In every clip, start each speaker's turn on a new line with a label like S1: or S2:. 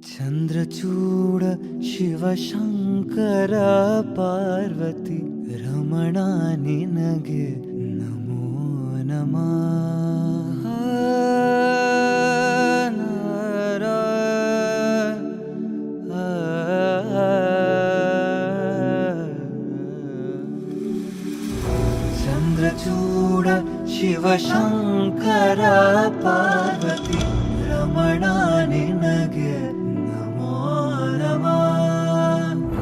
S1: ಚಂದ್ರಚೂಡ ಶಿವಶಂಕರ ಪಾರ್ವತಿ ರಮಣ ನಿನಗೆ ನಮೋ ನಮಃ. ಚಂದ್ರಚೂಡ ಶಿವಶಂಕರ ಪಾರ್ವತಿ ರಮಣ ನಿನಗೆ ನಮೋ ನಮಃ.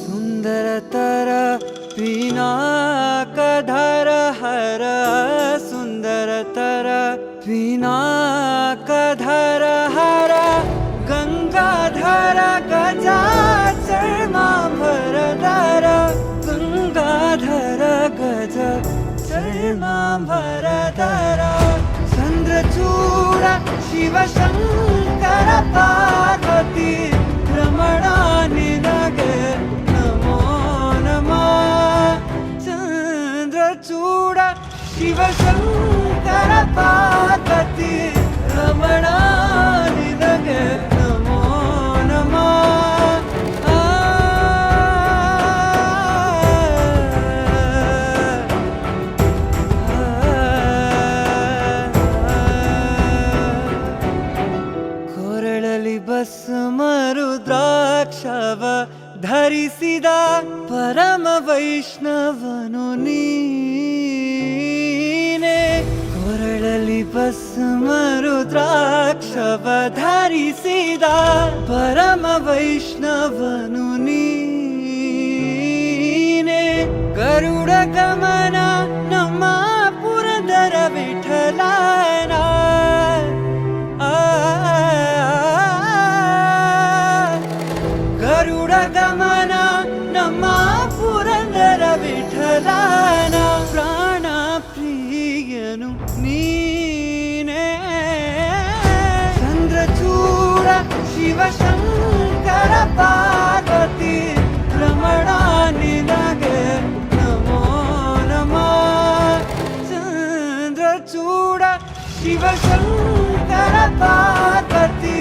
S1: ಸುಂದರತರ ಪಿನಾಕಧರ ಹರ ಸುಂದರತರ ಪಿನಾಕಧರ ಹರ ಗಂಗಾಧರ ಗಜಾಚರ್ಮಾಂಬರಧರ ಗಂಗಾಧರ ಗಜ ಚರ್ಮಾಂಬರಧರ ಚಂದ್ರಚೂಡ ಶಿವಶಂಕರ ಪಾರ್ವತಿ ರಮಣ ನಿನಗೆ ನಮೋ ನಮಃ. ಚಂದ್ರಚೂಡ ಶಿವಶಂಕರ ಪಾರ್ವತಿ ರಮಣ ನಿನಗೆ ನಮೋ ನಮಃ. ಕೊರಳಲಿ ಭಸ್ಮ ರುದ್ರಾಕ್ಷವ ಧರಿಸಿದ ಪರಮ ವೈಷ್ಣವನು ನೀನೆ. ಕೊರಳಲಿ ಭಸ್ಮ ರುದ್ರಾಕ್ಷವ ಧರಿಸಿದ ಪರಮ ವೈಷ್ಣವನು ನೀನೆ. ಗರುಡ ಗಮನ ನಮ್ಮ ಪುರಂದರ ವಿಠಲನ ಗರುಡ ಗಮನ ನಮ್ಮ ಪುರಂದರ ವಿಠಲನ ಪ್ರಾಣ ಪ್ರಿಯನು ನೀನೇ. ಚಂದ್ರಚೂಡ ಶಿವಶಂಕರ ಪಾರ್ವತಿ ರಮಣ ನಿನಗೆ ನಮೋ ನಮಃ. ಚಂದ್ರಚೂಡ ಶಿವಶಂಕರ ಪಾರ್ವತಿ